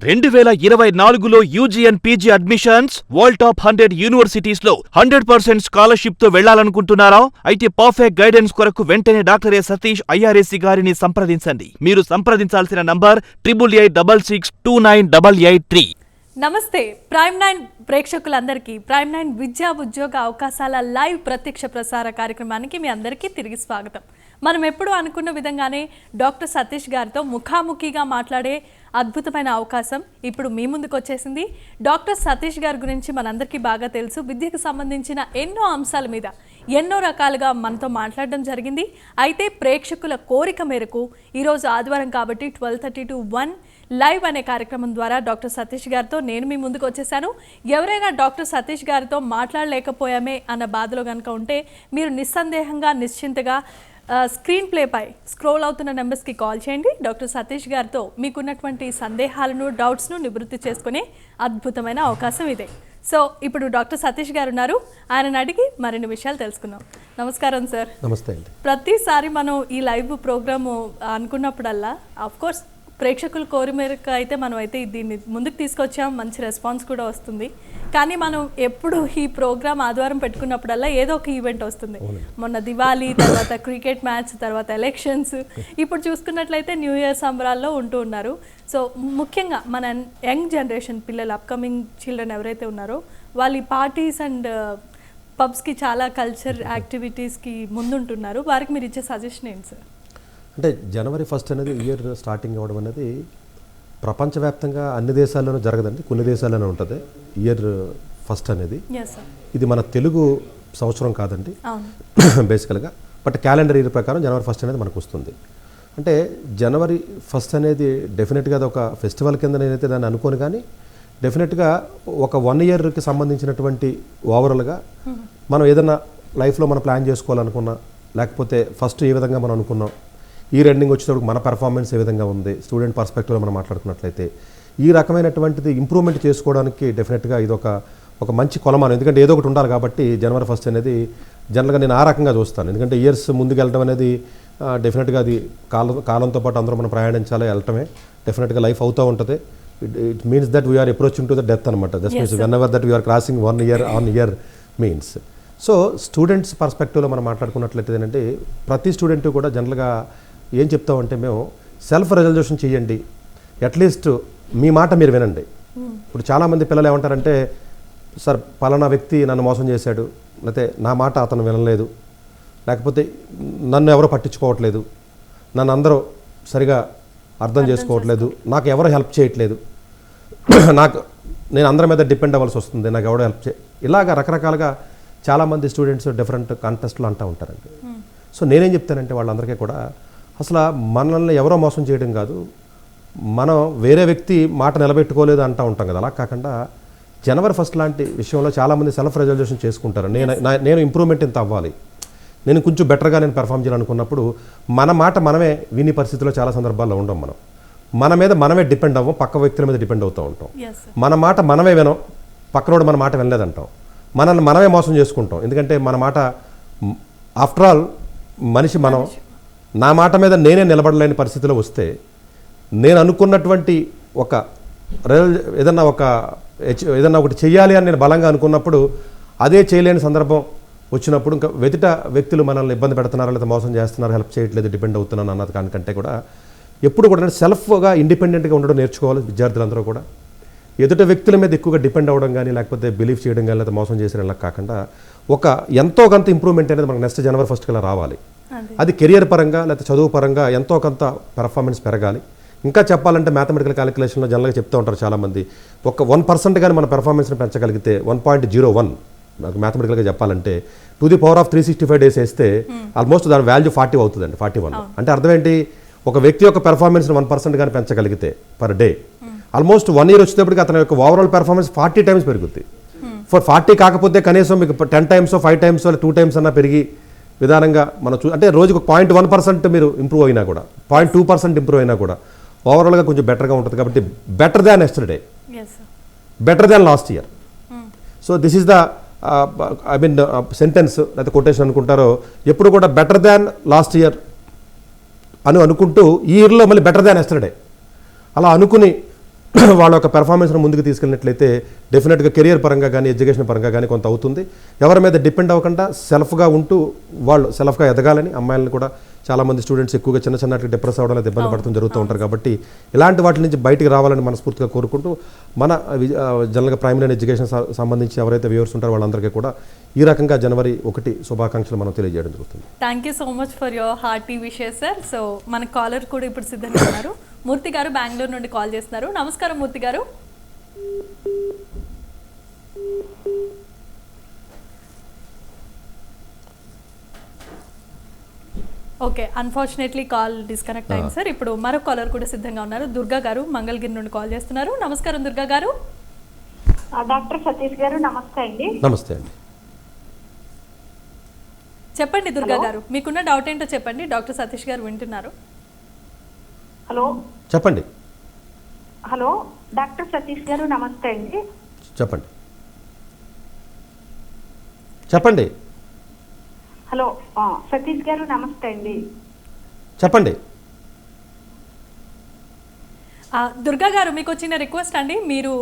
2024లో UG and PG admissions world top 100 universities లో 100% scholarship తో వెళ్లాలనుకుంటున్నారా? అయితే పర్ఫెక్ట్ గైడెన్స్ కొరకు వెంటనే డాక్టర్ ఏ సతీష్ ఐఆర్ఎస్సి గారిని సంప్రదించండి. మీరు సంప్రదించాల్సిన నంబర్ 8886698883. నమస్తే ప్రైమ్ 9 ప్రేక్షకులందరికీ ప్రైమ్ 9 విద్యా ఉద్యోగ అవకాశాల లైవ్ ప్రత్యక్ష ప్రసార కార్యక్రమానికి మీ అందరికీ తిరిగి స్వాగతం. మనం ఎప్పుడు అనుకున్న విధంగానే డాక్టర్ సతీష్ గారితో ముఖాముఖిగా మాట్లాడే అద్భుతమైన అవకాశం ఇప్పుడు మీ ముందుకు వచ్చేసింది. డాక్టర్ సతీష్ గారి గురించి మనందరికీ బాగా తెలుసు. విద్యకు సంబంధించిన ఎన్నో అంశాల మీద ఎన్నో రకాలుగా మనతో మాట్లాడడం జరిగింది. అయితే ప్రేక్షకుల కోరిక మేరకు ఈరోజు ఆదివారం కాబట్టి 12:30 to 1 లైవ్ అనే కార్యక్రమం ద్వారా డాక్టర్ సతీష్ గారితో నేను మీ ముందుకు వచ్చేసాను. ఎవరైనా డాక్టర్ సతీష్ గారితో మాట్లాడలేకపోయామే అన్న బాధలో కనుక ఉంటే మీరు నిస్సందేహంగా నిశ్చింతగా స్క్రీన్ ప్లేపై స్క్రోల్ అవుతున్న నెంబర్స్కి కాల్ చేయండి. డాక్టర్ సతీష్ గారితో మీకున్నటువంటి సందేహాలను డౌట్స్ను నివృత్తి చేసుకునే అద్భుతమైన అవకాశం ఇదే. సో ఇప్పుడు డాక్టర్ సతీష్ గారు ఉన్నారు, ఆయనను అడిగి మరిన్ని విషయాలు తెలుసుకుందాం. నమస్కారం సార్. నమస్తే అండి. ప్రతిసారి మనం ఈ లైవ్ ప్రోగ్రాము అనుకున్నప్పుడల్లా ఆఫ్కోర్స్ ప్రేక్షకుల కోరి మేరకు అయితే మనం అయితే దీన్ని ముందుకు తీసుకొచ్చాం, మంచి రెస్పాన్స్ కూడా వస్తుంది. కానీ మనం ఎప్పుడు ఈ ప్రోగ్రామ్ ఆదివారం పెట్టుకున్నప్పుడల్లా ఏదో ఒక ఈవెంట్ వస్తుంది. మొన్న దివాళీ, తర్వాత క్రికెట్ మ్యాచ్, తర్వాత ఎలక్షన్స్, ఇప్పుడు చూసుకున్నట్లయితే న్యూ ఇయర్ సంబరాల్లో ఉంటూ ఉన్నారు. సో ముఖ్యంగా మన యంగ్ జనరేషన్ పిల్లలు, అప్కమింగ్ చిల్డ్రన్ ఎవరైతే ఉన్నారో వాళ్ళు ఈ పార్టీస్ అండ్ పబ్స్కి చాలా కల్చర్ యాక్టివిటీస్కి ముందుంటున్నారు. వారికి మీరు ఇచ్చే సజెషన్ ఏంటి సార్? అంటే జనవరి 1 అనేది ఇయర్ స్టార్టింగ్ అవ్వడం అనేది ప్రపంచవ్యాప్తంగా అన్ని దేశాల్లోనూ జరగదండి, కొన్ని దేశాల్లోనే ఉంటుంది ఇయర్ 1 అనేది. ఇది మన తెలుగు సంవత్సరం కాదండి బేసికల్గా, బట్ క్యాలెండర్ ఇయర్ ప్రకారం జనవరి 1 అనేది మనకు వస్తుంది. అంటే జనవరి 1 అనేది డెఫినెట్గా అది ఒక ఫెస్టివల్ కింద నేనైతే దాన్ని అనుకోను, కానీ డెఫినెట్గా ఒక 1 ఇయర్కి సంబంధించినటువంటి ఓవరాల్గా మనం ఏదైనా లైఫ్లో మనం ప్లాన్ చేసుకోవాలనుకున్నా, లేకపోతే ఫస్ట్ ఏ విధంగా మనం అనుకున్నాం, ఈ ఎండింగ్ వచ్చేటప్పుడు మన పెర్ఫార్మెన్స్ ఏ విధంగా ఉంది, స్టూడెంట్ పర్స్పెక్టివ్లో మనం మాట్లాడుకున్నట్లయితే ఈ రకమైనటువంటిది ఇంప్రూవ్మెంట్ చేసుకోవడానికి డెఫినెట్గా ఇది ఒక మంచి కొలమానం. ఎందుకంటే ఏదో ఒకటి ఉండాలి కాబట్టి జనవరి 1 అనేది జనరల్గా నేను ఆ రకంగా చూస్తాను. ఎందుకంటే ఇయర్స్ ముందుకు వెళ్ళడం అనేది డెఫినెట్గా అది కాలంతో పాటు అందరూ మనం ప్రయాణించాలి, వెళ్ళటమే డెఫినెట్గా లైఫ్ అవుతూ ఉంటుంది. It means that we are approaching to the death అనమాట. Just means whenever that we are crossing 1 year on year means. So students పర్స్పెక్టివ్లో మనం మాట్లాడుకున్నట్లయితే ఏంటంటే ప్రతి స్టూడెంట్ కూడా జనరల్గా ఏం చెప్తామంటే మేము సెల్ఫ్ రెజల్యూషన్ చేయండి, అట్లీస్ట్ మీ మాట మీరు వినండి. ఇప్పుడు చాలామంది పిల్లలు ఏమంటారంటే, సార్ పలానా వ్యక్తి నన్ను మోసం చేశాడు, లేకపోతే నా మాట అతను వినలేదు, లేకపోతే నన్ను ఎవరో పట్టించుకోవట్లేదు, నన్ను అందరూ సరిగా అర్థం చేసుకోవట్లేదు, నాకు ఎవరో హెల్ప్ చేయట్లేదు, నేను అందరి మీద డిపెండ్ అవ్వాల్సి వస్తుంది, నాకు ఎవరో హెల్ప్ ఇలాగ రకరకాలుగా చాలామంది స్టూడెంట్స్ డిఫరెంట్ కాంటెస్ట్లో అంటూ ఉంటారండి. సో నేనేం చెప్తానంటే వాళ్ళందరికీ కూడా అసలు మనల్ని ఎవరో మోసం చేయడం కాదు, మనం వేరే వ్యక్తి మాట నిలబెట్టుకోలేదు అంటూ ఉంటాం కదా. అలా కాకుండా జనవరి 1 లాంటి విషయంలో చాలామంది సెల్ఫ్ రెజల్యూషన్ చేసుకుంటారు. నేను ఇంప్రూవ్మెంట్ ఎంత అవ్వాలి, నేను కొంచెం బెటర్గా నేను పెర్ఫామ్ చేయాలనుకున్నప్పుడు మన మాట మనమే విని పరిస్థితిలో చాలా సందర్భాల్లో ఉండం. మన మీద మనమే డిపెండ్ అవ్వం, పక్క వ్యక్తుల మీద డిపెండ్ అవుతూ ఉంటాం. మన మాట మనమే వినం, పక్కనోడు మన మాట వినలేదంటాం, మనల్ని మనమే మోసం చేసుకుంటాం. ఎందుకంటే మన మాట ఆఫ్టర్ ఆల్ మనిషి మనం, నా మాట మీద నేనే నిలబడలేని పరిస్థితిలో వస్తే నేను అనుకున్నటువంటి ఏదన్నా ఒకటి చెయ్యాలి అని నేను బలంగా అనుకున్నప్పుడు అదే చేయలేని సందర్భం వచ్చినప్పుడు ఇంకా వ్యక్తులు మనల్ని ఇబ్బంది పెడుతున్నారు, లేదా మోసం చేస్తున్నారు, హెల్ప్ చేయట్లేదు, డిపెండ్ అవుతున్నాను అన్నది దానికంటే కూడా ఎప్పుడు కూడా సెల్ఫ్గా ఇండిపెండెంట్గా ఉండడం నేర్చుకోవాలి విద్యార్థులందరూ కూడా. ఎదుట వ్యక్తుల మీద ఎక్కువగా డిపెండ్ అవ్వడం కానీ, లేకపోతే బిలీవ్ చేయడం కానీ, లేదా మోసం చేసిన ఇలా కాకుండా ఎంతో కొంత ఇంప్రూవ్మెంట్ అనేది మనకు నెక్స్ట్ జనవరి 1 కల్లా రావాలి. అది కెరియర్ పరంగా లేకపోతే చదువు పరంగా ఎంతో కొంత పెర్ఫార్మెన్స్ పెరగాలి. ఇంకా చెప్పాలంటే మ్యాథమెటికల్ క్యాలిక్యులేషన్లో జనరల్గా చెప్తూ ఉంటారు చాలామంది, 1% కానీ మన పెర్ఫార్మెన్స్ని పెంచగలిగితే 1.01 నాకు మ్యాథమెటికల్గా చెప్పాలంటే to the power of 365 days వేస్తే ఆల్మోస్ట్ దాని వాల్యూ 40 అవుతుందండి, 41. అంటే అర్థం ఏంటి, ఒక వ్యక్తి యొక్క పెర్ఫార్మెన్స్ని 1% కానీ పెంచగలిగితే పర్ డే ఆల్మోస్ట్ 1 year వచ్చేటప్పటికి అతని యొక్క ఓవరాల్ పెర్ఫార్మెన్స్ 40 times పెరుగుతుంది. 40 కాకపోతే కనీసం మీకు 10 times 5 times 2 times అన్నా పెరిగి విధానంగా మనం అంటే రోజుకు 0.1% మీరు ఇంప్రూవ్ అయినా కూడా, 0.2% ఇంప్రూవ్ అయినా కూడా ఓవరాల్గా కొంచెం బెటర్గా ఉంటుంది. కాబట్టి better than yesterday, better than last year. So this is the sentence లేదా కొటేషన్ అనుకుంటారో, ఎప్పుడు కూడా బెటర్ దాన్ లాస్ట్ ఇయర్ అనుకుంటూ ఈ ఇయర్లో మళ్ళీ బెటర్ దాన్ ఎస్టర్డే అలా అనుకుని వాళ్ళ యొక్క పెర్ఫార్మెన్స్ను ముందుకు తీసుకెళ్ళినట్లయితే డెఫినెట్గా కెరియర్ పరంగా కానీ ఎడ్యుకేషన్ పరంగా కానీ కొంత అవుతుంది. ఎవరి మీద డిపెండ్ అవ్వకుండా సెల్ఫ్గా ఉంటూ వాళ్ళు సెల్ఫ్గా ఎదగాలని అమ్మాయిలను కూడా చాలామంది స్టూడెంట్స్ ఎక్కువగా చిన్న చిన్నట్లు డిప్రెస్ అవ్వడం లేదా ఇబ్బంది పడుతూ జరుగుతూ ఉంటారు. కాబట్టి ఇలాంటి వాటి నుంచి బయటికి రావాలని మనస్ఫూర్తిగా కోరుకుంటూ మన జనరల్గా ప్రైమరీ ఎడ్యుకేషన్ సంబంధించి ఎవరైతే వ్యూవర్స్ ఉంటారో వాళ్ళందరికీ కూడా ఈ రకంగా జనవరి 1 శుభాకాంక్షలు మనం తెలియజేయడం జరుగుతుంది. Thank you so much for your hearty wishes sir. So మన కాలర్ కూడా ఇప్పుడు సిద్ధంగా ఉన్నారు. మూర్తి గారు బెంగళూరు నుండి కాల్ చేస్తున్నారు. నమస్కారం మూర్తి గారు. ఓకే, అన్ఫార్చునేట్లీ కాల్ డిస్కనెక్ట్ అయింది సార్. ఇప్పుడు మరో కాలర్ కూడా సిద్ధంగా ఉన్నారు. దుర్గా గారు మంగళగిరి నుండి కాల్ చేస్తున్నారు. నమస్కారం దుర్గా గారు. డాక్టర్ సతీష్ గారు నమస్తే అండి. నమస్తే అండి. చెప్పండి దుర్గా గారు, మీకున్న డౌట్ ఏంటో చెప్పండి. డాక్టర్ సతీష్ గారు వింటున్నారు. హలో చెప్పండి. హలో డాక్టర్ సతీష్ గారు నమస్తే అండి. చెప్పండి. చెప్పండి. హలో సతీష్ గారు నమస్తే అండి. చెప్పండి. దుర్గా గారు, మీకు వచ్చిన రిక్వెస్ట్ అండి, మీరు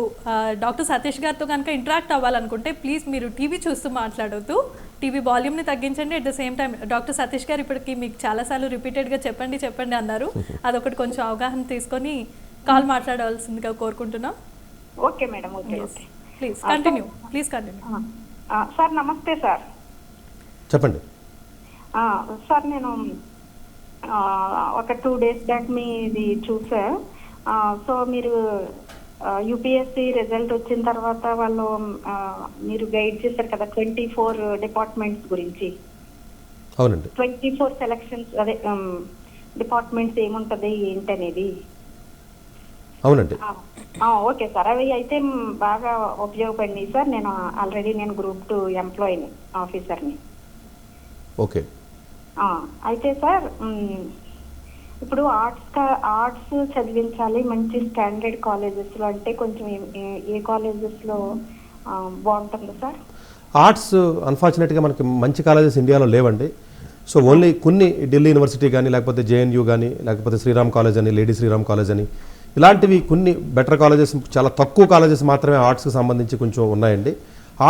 డాక్టర్ సతీష్ గారితో కనుక ఇంటరాక్ట్ అవ్వాలనుకుంటే ప్లీజ్ మీరు టీవీ చూస్తూ మాట్లాడొద్దు. టీవీ వాల్యూమ్ని తగ్గించండి. At the same time doctor Satish గారు ఇప్పటికి మీకు చాలాసార్లు రిపీటెడ్గా చెప్పండి అన్నారు. అదొకటి కొంచెం అవగాహన తీసుకొని కాల్ మాట్లాడవలసిందిగా కోరుకుంటున్నాం. Okay madam. Okay okay please continue. Sir నమస్తే సార్. చెప్పండి. సార్ నేను ఒక 2 days బ్యాక్ మీది చూసా. సో మీరు యూపీఎస్సీ రిజల్ట్ వచ్చిన తర్వాత వాళ్ళు మీరు గైడ్ చేశారు కదా 24 డిపార్ట్మెంట్స్ గురించి. అవునండి. 24 సెలక్షన్స్ అదే డిపార్ట్మెంట్స్ ఏముంటది ఏంటనేది. అవునండి. ఓకే సార్, అవి అయితే బాగా ఉపయోగపడినాయి సార్. నేను ఆల్రెడీ గ్రూప్ 2 ఎంప్లాయీని, ఆఫీసర్ని. ఓకే. అయితే సార్ ఇప్పుడు ఆర్ట్స్ చదివించాలి మంచి స్టాండర్డ్ కాలేజెస్లో అంటే కొంచెం ఏ కాలేజెస్లో బాగుంటుంది సార్? ఆర్ట్స్ అన్ఫార్చునేట్గా మనకి మంచి కాలేజెస్ ఇండియాలో లేవండి. సో ఓన్లీ కొన్ని ఢిల్లీ యూనివర్సిటీ కానీ లేకపోతే జేఎన్యూ కానీ లేకపోతే శ్రీరామ్ కాలేజ్ అని, లేడీ శ్రీరామ్ కాలేజ్ అని, ఇలాంటివి కొన్ని బెటర్ కాలేజెస్, చాలా తక్కువ కాలేజెస్ మాత్రమే ఆర్ట్స్కి సంబంధించి కొంచెం ఉన్నాయండి.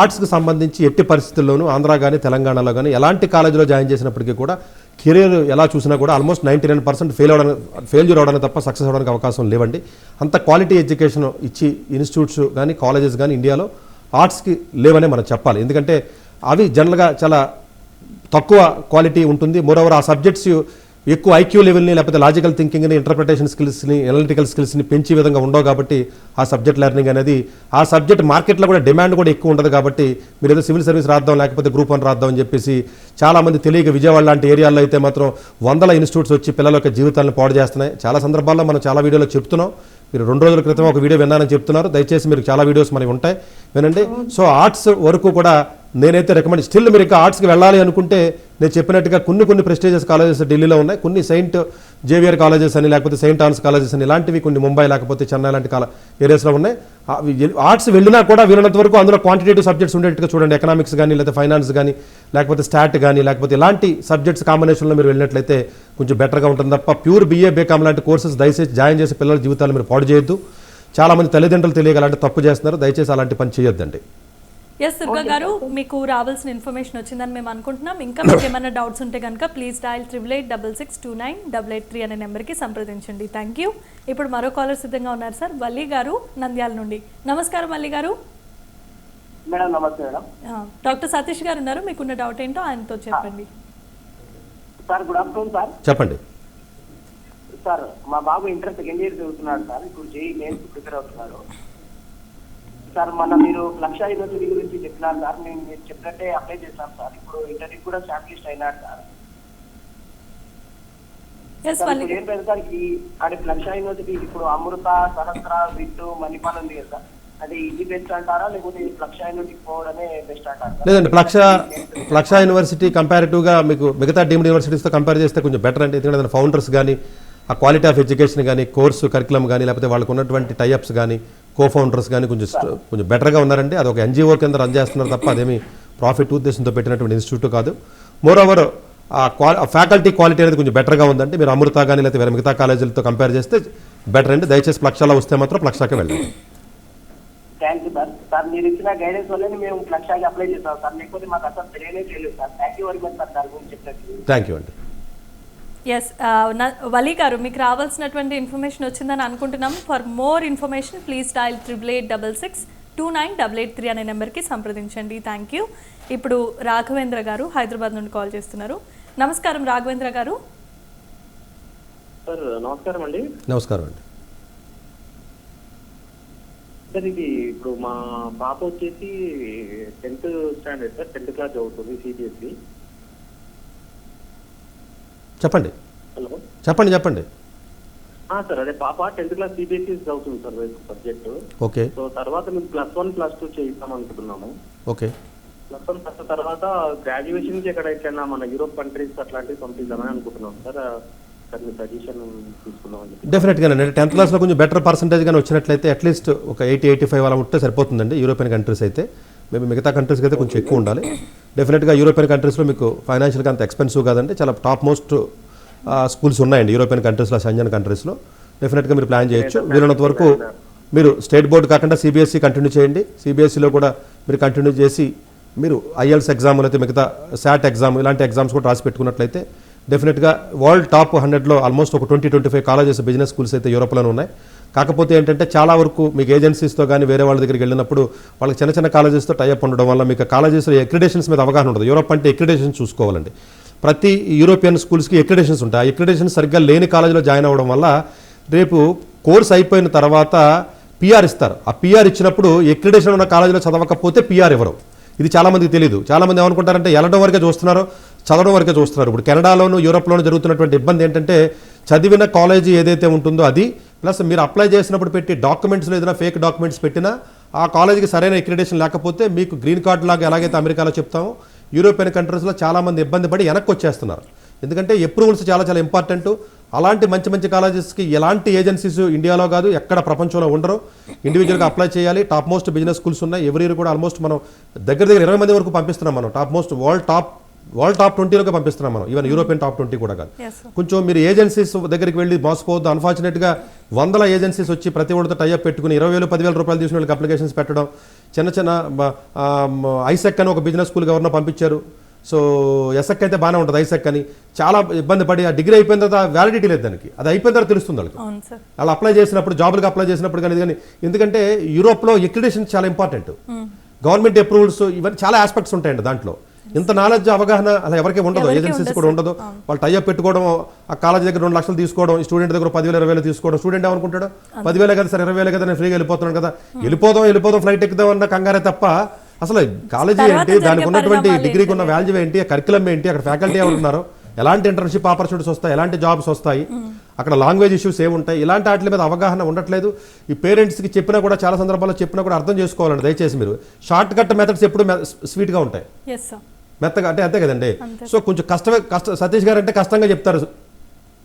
ఆర్ట్స్కి సంబంధించి ఎట్టి పరిస్థితుల్లోనూ ఆంధ్ర కానీ తెలంగాణలో కానీ ఎలాంటి కాలేజీలో జాయిన్ చేసినప్పటికీ కూడా కెరీర్ ఎలా చూసినా కూడా ఆల్మోస్ట్ 99% ఫెయిల్యూర్ అవడానికి తప్ప సక్సెస్ అవడానికి అవకాశం లేవండి. అంత క్వాలిటీ ఎడ్యుకేషన్ ఇచ్చి ఇన్స్టిట్యూట్స్ కానీ కాలేజెస్ కానీ ఇండియాలో ఆర్ట్స్కి లేవనే మనం చెప్పాలి. ఎందుకంటే అవి జనరల్గా చాలా తక్కువ క్వాలిటీ ఉంటుంది. మోరోవర్ ఆ సబ్జెక్ట్స్ ఎక్కువ ఐక్యూ లెవెల్ని లేకపోతే లాజికల్ థింకింగ్ని, ఇంటర్ప్రిటేషన్ స్కిల్స్ని, అనలిటికల్ స్కిల్స్ని పెంచే విధంగా ఉండవు. కాబట్టి ఆ సబ్జెక్ట్ లెర్నింగ్ అనేది ఆ సబ్జెక్ట్ మార్కెట్లో కూడా డిమాండ్ కూడా ఎక్కువ ఉండదు. కాబట్టి మీరు ఏదో సివిల్ సర్వీస్ రాద్దాం లేకపోతే గ్రూప్ 1 రాద్దాం అని చెప్పేసి చాలామంది తెలియక విజయవాడ లాంటి ఏరియాల్లో అయితే మాత్రం 100 ఇన్స్టిట్యూట్స్ వచ్చి పిల్లల యొక్క జీవితాలను పాడు చేస్తున్నాయి. చాలా సందర్భాల్లో మనం చాలా వీడియోలో చెప్తున్నాం. మీరు 2 రోజుల క్రితం ఒక వీడియో విన్నానని చెప్తున్నారు. దయచేసి మీరు చాలా వీడియోస్ మనకి ఉంటాయి, వినండి. సో ఆర్ట్స్ వరకు కూడా నేనైతే రికమెండ్, స్టిల్ మీరు ఇంకా ఆర్ట్స్కి వెళ్ళాలి అనుకుంటే నేను చెప్పినట్టుగా కొన్ని ప్రెస్టీజియస్ కాలేజెస్ ఢిల్లీలో ఉన్నాయి. కొన్ని సెయింట్ జేవియర్ కాలేజెస్ అని లేకపోతే సెయింట్ ఆన్స్ కాలేజెస్ అని ఇలాంటివి కొన్ని ముంబై లేకపోతే చెన్నై లాంటి ఏరియాస్లో ఉన్నాయి. ఆర్ట్స్ వెళ్ళినా కూడా వీలైనంత వరకు అందులో క్వాంటిటేటివ్ సబ్జెక్ట్స్ ఉండేట్టుగా చూడండి. ఎకనామిక్స్ కానీ లేకపోతే ఫైనాన్స్ కానీ లేకపోతే స్టాట్ కానీ లేకపోతే ఇలాంటి సబ్జెక్ట్స్ కాంబినేషన్లో మీరు వెళ్ళినట్లయితే కొంచెం బెటర్గా ఉంటుంది తప్ప ప్యూర్ BA BCom లాంటి కోర్సెస్ దయచేసి జాయిన్ చేసి పిల్లల జీవితాలు మీరు పాడు చేయొద్దు. చాలామంది తల్లిదండ్రులు తెలియక అలాంటి తప్పు చేస్తున్నారు. దయచేసి అలాంటి పని చేయొద్దండి. ఎస్ దుర్గా గారు, మీకు రావాల్సిన ఇన్ఫర్మేషన్ వచ్చిందని మేము అనుకుంటున్నాం. ఇంకా మీకు ఏమైనా డౌట్స్ ఉంటే కనుక ప్లీజ్ డయల్ 8886629883 అనే నెంబర్కి సంప్రదించండి. Thank you. ఇప్పుడు మరో కాలర్ సిద్ధంగా ఉన్నారు సార్, వల్లి గారు నంద్యాల నుండి. నమస్కారం వల్లి గారు. మేడం నమస్తే మేడం. డాక్టర్ సతీష్ గారు ఉన్నారు, మీకున్న డౌట్ ఏంటో ఆయనతో చెప్పండి. Sir good afternoon sir. చెప్పండి సార్, మా బాబు ఇంటర్ సెకండ్ ఇయర్ చదువుతున్నాడు సార్. ఇప్పుడు JEE మెయిన్స్ ప్రిపేర్ అవుతున్నాడు సార్. మొన్న మీరు లక్ష యూనివర్సిటీ గురించి చెప్పినారు సార్. నేను మీరు చెప్పినట్టే అప్లై చేశాను సార్. ఇప్పుడు ఇంటర్వ్యూ కూడా షార్ట్ లిస్ట్ అయినాడు సార్. ఏం లేదు సార్, ఈ లక్ష యూనివర్సిటీ ఇప్పుడు అమృత, సహస్ర, విట్టు, మణిపాల్ ఉంది కదా సార్. అది ఇది బెస్ట్ అంటారా లేకపోతే లక్ష యూనివర్సిటీకి పోవడమే బెస్ట్ అంటారా? లేదండి, లక్ష యూనివర్సిటీ కంపారిటివ్గా మీకు మిగతా డీమ్డ్ యూనివర్సిటీస్తో కంపేర్ చేస్తే కొంచెం బెటర్ అండి. ఎందుకంటే ఫౌండర్స్ కానీ ఆ క్వాలిటీ ఆఫ్ ఎడ్యుకేషన్ కానీ కోర్సు కరికులం కానీ లేకపోతే వాళ్ళకు ఉన్నటువంటి టైఅప్స్ కానీ కో-ఫౌండర్స్ కానీ కొంచెం బెటర్గా ఉన్నారండి. అది ఒక NGO కింద రన్ చేస్తున్నారు తప్ప అదేమి ప్రాఫిట్ ఉద్దేశంతో పెట్టినటువంటి ఇన్స్టిట్యూట్ కాదు. మోరోవర్ ఆ ఫ్యాకల్టీ క్వాలిటీ అనేది కొంచెం బెటర్గా ఉందండి. మీరు అమృత కానీ లేకపోతే వేరే మిగతా కాలేజీలతో కంపేర్ చేస్తే బెటర్ అండి. దయచేసి ప్లక్షాలో వస్తే మాత్రం ప్లక్షాకే వెళ్ళండి. Thank you sir. సార్ మీరు ఇచ్చిన గైడెన్స్ వల్లనే మేము లక్ష్యానికి అప్లై చేస్తాం సార్, లేకపోతే మాకు అసలు తెలియలేదు sir. Thank you very much sir దాని గురించి చెప్పినట్టు. థ్యాంక్ యూ అండి. ఎస్ వలీ గారు, మీకు రావాల్సినటువంటి ఇన్ఫర్మేషన్ వచ్చిందని అనుకుంటున్నాం. For more information please dial 8886629883 అనే నెంబర్కి సంప్రదించండి. Thank you. ఇప్పుడు రాఘవేంద్ర గారు హైదరాబాద్ నుండి కాల్ చేస్తున్నారు. నమస్కారం రాఘవేంద్ర గారు. సార్ నమస్కారం అండి. నమస్కారం అండి. సార్ ఇది ఇప్పుడు మా పాప వచ్చేసి 10th standard sir, 10th class చదువుతుంది, సిబిఎస్ఈ. చెప్పండి హలో చెప్పండి. సార్ అదే పాప 10th క్లాస్ సిబిఎస్ఈ చదువుతుంది సార్ సబ్జెక్ట్. ఓకే. సో తర్వాత మేము +1 +2 చేయిద్దాం అనుకుంటున్నాము. ఓకే. +1 +2 తర్వాత గ్రాడ్యుయేషన్కి ఎక్కడైనా మన యూరోప్ కంట్రీస్ అట్లాంటివి పంపిద్దామని అనుకుంటున్నాం సార్. సార్ మీ సజెషన్ తీసుకుందామని చెప్పి. డెఫినెట్గానండి. 10th క్లాస్లో కొంచెం బెటర్ పర్సంటేజ్ కానీ వచ్చినట్లయితే అట్లీస్ట్ ఒక 80-85 అలా ఉంటే సరిపోతుందండి. యూరోపియన్ కంట్రీస్ అయితే మేము మిగతా కంట్రీస్కి అయితే కొంచెం ఎక్కువ ఉండాలి. డెఫినెట్గా యూరోపియన్ కంట్రీస్లో మీకు ఫైనాన్షియల్గా అంత ఎక్స్పెన్సివ్ కాదండి. చాలా టాప్ మోస్ట్ స్కూల్స్ ఉన్నాయండి యూరోపియన్ కంట్రీస్లో, షెంజన్ కంట్రీస్లో. డెఫినెట్గా మీరు ప్లాన్ చేయొచ్చు. వీలైనంత వరకు మీరు స్టేట్ బోర్డు కాకుండా సిబిఎస్ఈ కంటిన్యూ చేయండి. సిబిఎస్ఈలో కూడా మీరు కంటిన్యూ చేసి మీరు ఐఎల్స్ ఎగ్జామ్ అయితే మిగతా శాట్ ఎగ్జామ్ ఇలాంటి ఎగ్జామ్స్ కూడా రాసి పెట్టుకున్నట్లయితే డెఫినెట్గా వరల్డ్ టాప్ 100లో ఆల్మోస్ట్ ఒక 20-25 కాలేజెస్ బిజినెస్ స్కూల్స్ అయితే యూరోప్లోనే ఉన్నాయి. కాకపోతే ఏంటంటే చాలా వరకు మీకు ఏజెన్సీస్తో కానీ వేరే వాళ్ళ దగ్గరికి వెళ్ళినప్పుడు వాళ్ళకి చిన్న చిన్న కాలేజెస్తో టైఅప్ ఉండడం వల్ల మీకు కాలేజెస్లో ఎక్రిడేషన్స్ మీద అవగాహన ఉండదు. యూరోప్ అంటే ఎక్రిడేషన్స్ చూసుకోవాలండి. ప్రతి యూరోపియన్ స్కూల్స్కి ఎక్రిడేషన్స్ ఉంటాయి. ఆ ఎక్రిడేషన్స్ సరిగ్గా లేని కాలేజీలో జాయిన్ అవ్వడం వల్ల రేపు కోర్స్ అయిపోయిన తర్వాత పిఆర్ ఇస్తారు. ఆ పిఆర్ ఇచ్చినప్పుడు ఎక్రిడేషన్ ఉన్న కాలేజీలో చదవకపోతే పిఆర్ ఇవ్వరు. ఇది చాలామందికి తెలియదు. చాలామంది ఏమనుకుంటారంటే వెళ్ళడం వరకే చూస్తున్నారు, చదవడం వరకే చూస్తున్నారు. ఇప్పుడు కెనడాలోను యూరోప్లోనూ జరుగుతున్నటువంటి ఇబ్బంది ఏంటంటే చదివిన కాలేజీ ఏదైతే ఉంటుందో అది ప్లస్ మీరు అప్లై చేసినప్పుడు పెట్టి డాక్యుమెంట్స్లో ఏదైనా ఫేక్ డాక్యుమెంట్స్ పెట్టినా ఆ కాలేజీకి సరైన ఎక్రిడేషన్ లేకపోతే మీకు గ్రీన్ కార్డు లాగా ఎలాగైతే అమెరికాలో చెప్తామో యూరోపియన్ కంట్రీస్లో చాలామంది ఇబ్బంది పడి వెనక్కి వచ్చేస్తున్నారు. ఎందుకంటే అప్రూవల్స్ చాలా చాలా ఇంపార్టెంట్. అలాంటి మంచి మంచి కాలేజెస్కి ఎలాంటి ఏజెన్సీస్ ఇండియాలో కాదు ఎక్కడ ప్రపంచంలో ఉండరు. ఇండివిజువల్గా అప్లై చేయాలి. టాప్ మోస్ట్ బిజినెస్ స్కూల్స్ ఉన్నాయి. ఎవరి ఇయర్ కూడా ఆల్మోస్ట్ మనం దగ్గర 20 మంది వరకు పంపిస్తున్నాం. మనం టాప్ మోస్ట్ వరల్డ్ టాప్ 20లోకి పంపిస్తున్నాం మనం. ఈవెన్ యూరోపియన్ టాప్ 20 కూడా కాదు. కొంచెం మీరు ఏజెన్సీస్ దగ్గరికి వెళ్ళి మోసపోవద్దు. అన్ఫార్చునేట్గా 100 ఏజెన్సీస్ వచ్చి ప్రతి ఒక్కరితో టైఅప్ పెట్టుకుని 20,000-10,000 రూపాయలు తీసుకుని వాళ్ళకి అప్లికేషన్స్ పెట్టడం. చిన్న ఐసెక్ అని ఒక బిజినెస్ స్కూల్కి ఎవరినో పంపించారు. సో ఎస్ఎక్ అయితే బాగానే ఉంటుంది, ఐసెక్ అని చాలా ఇబ్బంది పడి ఆ డిగ్రీ అయిపోయిన తర్వాత వ్యాలిడిటీ లేదు దానికి. అది అయిపోయిన తర్వాత తెలుస్తుంది వాళ్ళకి. వాళ్ళు అప్లై చేసినప్పుడు జాబులకు అప్లై చేసినప్పుడు కానీ ఎందుకంటే యూరోప్లో ఎక్రిడేషన్ చాలా ఇంపార్టెంట్. గవర్నమెంట్ అప్రూవల్స్ ఇవన్నీ చాలా ఆస్పెక్ట్స్ ఉంటాయండి దాంట్లో. ఇంత నాలెడ్జ్ అవగాహన అలా ఎవరికి ఉండదు. ఏజెన్సీస్ కూడా ఉండదు. వాళ్ళు టైఅప్ పెట్టుకోవడం, ఆ కాలేజ్ దగ్గర 2 లక్షలు తీసుకోవడం, స్టూడెంట్ దగ్గర 10,000-20,000 తీసుకోవడం. స్టూడెంట్ ఏమనుకుంటాడు 10,000 కదా సార్, 20,000 కదా నేను ఫ్రీగా వెళ్ళిపోతున్నాను కదా, వెళ్ళిపోదాం ఫ్లైట్ ఎక్కుదాం అన్న కంగారే తప్ప అసలు కాలేజీ ఏంటి, దానికి ఉన్నటువంటి డిగ్రీకి ఉన్న వాల్యూ ఏంటి, కరికులం ఏంటి, అక్కడ ఫ్యాకల్టీ ఎవరు ఉన్నారు, ఎలాంటి ఇంటర్న్షిప్ ఆపర్చునిటీస్ వస్తాయి, ఎలాంటి జాబ్స్ వస్తాయి, అక్కడ లాంగ్వేజ్ ఇష్యూస్ ఏముంటాయి, ఇలాంటి వాటి మీద అవగాహన ఉండట్లేదు. ఈ పేరెంట్స్కి చెప్పినా కూడా చాలా సందర్భాల్లో చెప్పినా కూడా అర్థం చేసుకోవాలండి. దయచేసి మీరు షార్ట్ కట్ మెథడ్స్ ఎప్పుడు స్వీట్గా ఉంటాయి, మెత్తగా అంటే అంతే కదండి. సో కొంచెం సతీష్ గారు అంటే కష్టంగా చెప్తారు,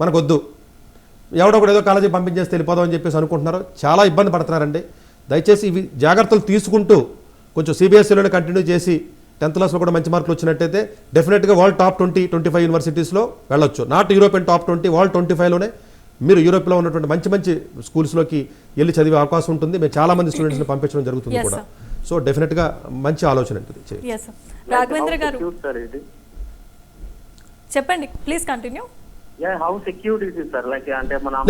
మనకొద్దు, ఎవడో కూడా ఏదో కాలేజీ పంపించేస్తే వెళ్ళిపోదాం అని చెప్పేసి అనుకుంటున్నారు. చాలా ఇబ్బంది పడుతున్నారండి. దయచేసి ఇవి జాగ్రత్తలు తీసుకుంటూ కొంచెం సిబిఎస్ఈలోనే కంటిన్యూ చేసి 10th క్లాస్లో కూడా మంచి మార్కులు వచ్చినట్టయితే డెఫినెట్గా వరల్డ్ టాప్ 20-25 యూనివర్సిటీస్లో వెళ్ళొచ్చు. నాట్ యూరోపియన్ టాప్ 20, వరల్డ్ 25లోనే మీరు యూరోప్లో ఉన్నటువంటి మంచి మంచి స్కూల్స్లోకి వెళ్ళి చదివే అవకాశం ఉంటుంది. మేము చాలా మంది స్టూడెంట్స్ని పంపించడం జరుగుతుంది కూడా. సో డెఫినెట్గా మంచి ఆలోచన ఉంటుంది. రాఘవేంద్ర గారు చెప్పండి, ప్లీజ్ కంటిన్యూ.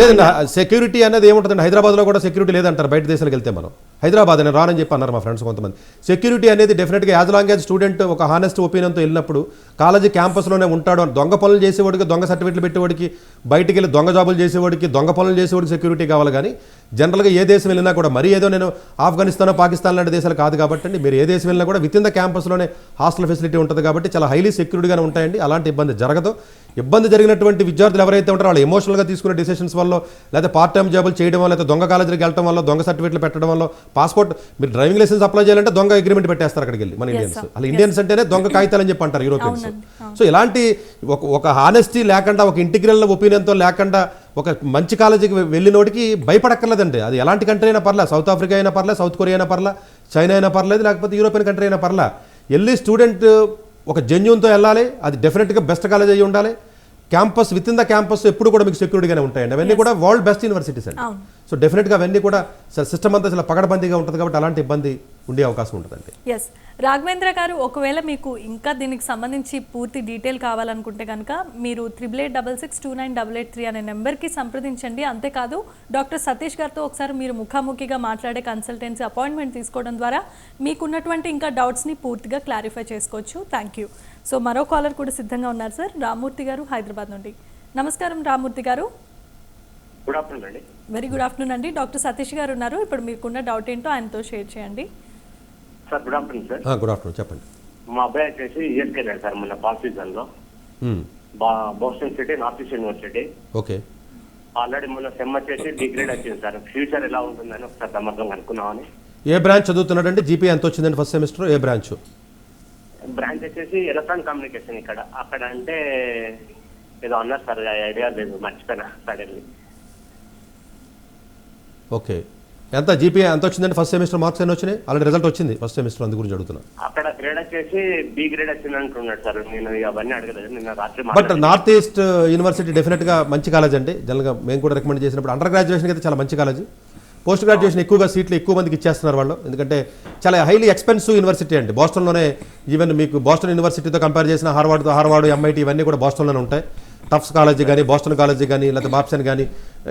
లేదండి, సెక్యూరిటీ అనేది ఏముంటుందండి, హైదరాబాద్లో కూడా సెక్యూరిటీ లేదంటారు. బయట దేశాలకు వెళ్తే మనం హైదరాబాద్ అని రానని చెప్పి అన్నారు మా ఫ్రెండ్స్ కొంతమంది. సెక్యూరిటీ అనేది డెఫినెట్గా యాజ్ లాంగ్ యాజ్ స్టూడెంట్ ఒక హానెస్ట్ ఒపీనియన్తో వెళ్ళినప్పుడు కాలేజీ క్యాంపస్లోనే ఉంటాడు. దొంగ పనులు చేసేవాడికి, దొంగ సర్టిఫికెట్లు పెట్టేవాడికి, బయటికి వెళ్ళి దొంగ జాబులు చేసేవాడికి, దొంగ పనులు చేసేవాడికి సెక్యూరిటీ కావాలి. కానీ జనరల్గా ఏ దేశం వెళ్ళినా కూడా మరీ ఏదో నేను ఆఫ్ఘనిస్తాన్, పాకిస్తాన్ లాంటి దేశాలు కాదు కాబట్టి మీరు ఏ దేశం వెళ్ళినా కూడా విత్ ఇన్ ద క్యాంపస్లోనే హాస్టల్ ఫెసిలిటీ ఉంటుంది కాబట్టి చాలా హైలీ సెక్యూరిటీగానే ఉంటాయండి. అలాంటి ఇబ్బంది జరగదు. ఇబ్బంది జరిగినటువంటి విద్యార్థులు ఎవరైతే ఉంటారో వాళ్ళు ఎమోషనల్గా తీసుకునే డిసిషన్స్ వల్ల, లేదా పార్ట్ టైం జాబులు చేయడం వల్ల, లేదా దొంగ కాలేజీకి వెళ్ళడం వల్ల, దొంగ సర్టిఫికెట్లు పెట్టడం వల్ల, పాస్పోర్ట్ మీరు డ్రైవింగ్ లైసెన్స్ అప్లై చేయాలంటే దొంగ అగ్రిమెంట్ పెట్టేస్తారు అక్కడికి వెళ్ళి మన ఇండియన్స్. అలా ఇండియన్స్ అంటేనే దొంగ కాగితాలు అని చెప్పి అంటారు యూరోపియన్స్. సో ఇలాంటి ఒక హానెస్టీ లేకుండా, ఒక ఇంటిగ్రల్ ఒపీనియన్తో లేకుండా ఒక మంచి కాలేజీకి వెళ్ళినోడికి భయపడక్కర్లేదండి. అది ఎలాంటి కంట్రీ అయినా పర్లేదు, సౌత్ ఆఫ్రికా అయినా పర్లేదు, సౌత్ కొరియా అయినా పర్లేదు, చైనా అయినా పర్లేదు, లేకపోతే యూరోపియన్ కంట్రీ అయినా పర్లేదు. వెళ్ళి స్టూడెంట్ ఒక జెన్యూన్తో వెళ్ళాలి. అది డెఫినెట్గా బెస్ట్ కాలేజ్ అయ్యి ఉండాలి. Campus with in the campus ఎప్పుడు కూడా మీకు సెక్యూరిటీగానే ఉంటాయండి. అవన్నీ కూడా వరల్డ్ బెస్ట్ యూనివర్సిటీస్ అండి. సో డెఫినెట్గా అవన్నీ కూడా సిస్టమ్ అంతా చాలా పకడ్బందీగా ఉంటుంది కాబట్టి అలాంటి ఇబ్బంది ఉండే అవకాశం ఉంటుందండి. ఎస్ రాఘవేంద్ర గారు, ఒకవేళ మీకు ఇంకా దీనికి సంబంధించి పూర్తి డీటెయిల్ కావాలనుకుంటే కనుక మీరు 8866298883 అనే నెంబర్కి సంప్రదించండి. అంతేకాదు డాక్టర్ సతీష్ గారితో ఒకసారి మీరు ముఖాముఖిగా మాట్లాడే కన్సల్టెన్సీ అపాయింట్మెంట్ తీసుకోవడం ద్వారా మీకున్నటువంటి ఇంకా డౌట్స్ని పూర్తిగా క్లారిఫై చేసుకోవచ్చు. Thank you. సో మరో కాలర్ కూడా సిద్ధంగా ఉన్నారు సార్, రామూర్తి గారు హైదరాబాద్ నుండి. నమస్కారం రామూర్తి గారు. గుడ్ ఆఫ్టర్నూన్ అండి. వెరీ గుడ్ ఆఫ్టర్నూన్ అండి. డాక్టర్ సతీష్ గారు ఉన్నారు, ఇప్పుడు మీకున్న డౌట్ ఏంటో ఆయనతో షేర్ చేయండి. Sir good afternoon sir. Good afternoon, చెప్పండి. మా అబ్బాయి వచ్చేసి యూఎస్కి వెళ్ళాడు సార్ మొన్న పాస్ సీజన్లో, Boston city, north east university. Okay. Already మొన్న సెమ్ వచ్చేసి డిగ్రేడ్ వచ్చింది సార్. ఫ్యూచర్ ఎలా ఉంటుందని ఒకసారి సమర్థం అనుకున్నామని. ఏ బ్రాంచ్ చదువుతున్నాడండి? జీపీ ఎంత వచ్చిందండి ఫస్ట్ సెమిస్టర్? ఏ బ్రాంచ్? బ్రాంచ్ వచ్చేసి ఎలక్ట్రానిక్ కమ్యూనికేషన్. అక్కడ అంటే ఏదో అన్నారు సార్, ఐడియా లేదు, మర్చిపోయినా సడన్లీ. ఓకే. ఎంత జీపీ ఎంత వచ్చిందండి ఫస్ట్ సెమిస్టర్? మార్క్స్ ఎన్ని వచ్చినాయి? ఆల్రెడీ రిజల్ట్ వచ్చింది ఫస్ట్ సెమిస్టర్, అందు గురించి అడుగుతున్నా. అక్కడ గ్రేడ్ వచ్చేసి బి గ్రేడ్ వచ్చింది అంటున్నాడు సార్. నేను అవన్నీ అడగలేదు, నిన్న రాత్రి. బట్ నార్త్ ఈస్ట్ యూనివర్సిటీ డెఫినెట్గా మంచి కాలేజ్ అండి. జనరల్గా మేము కూడా రికమెండ్ చేసినప్పుడు అండర్ గ్రాడ్యుయేషన్ అయితే చాలా మంచి కాలేజ్. పోస్ట్ గ్రాడ్యుయేషన్ ఎక్కువగా సీట్లు ఎక్కువ మందికి ఇచ్చేస్తున్నారు వాళ్ళు, ఎందుకంటే చాలా హైలీ ఎక్స్పెన్సివ్ యూనివర్సిటీ అండి. బోస్టన్లోనే ఈవెన్ మీకు బోస్టన్ యూనివర్సిటీతో కంపేర్ చేసిన హార్వర్డ్, ఎంఐటీ ఇవన్నీ కూడా బోస్టన్లోనే ఉంటాయి. టఫ్స్ కాలేజీ కానీ, బోస్టన్ కాలేజీ కానీ, లేకపోతే బాప్సన్ కానీ,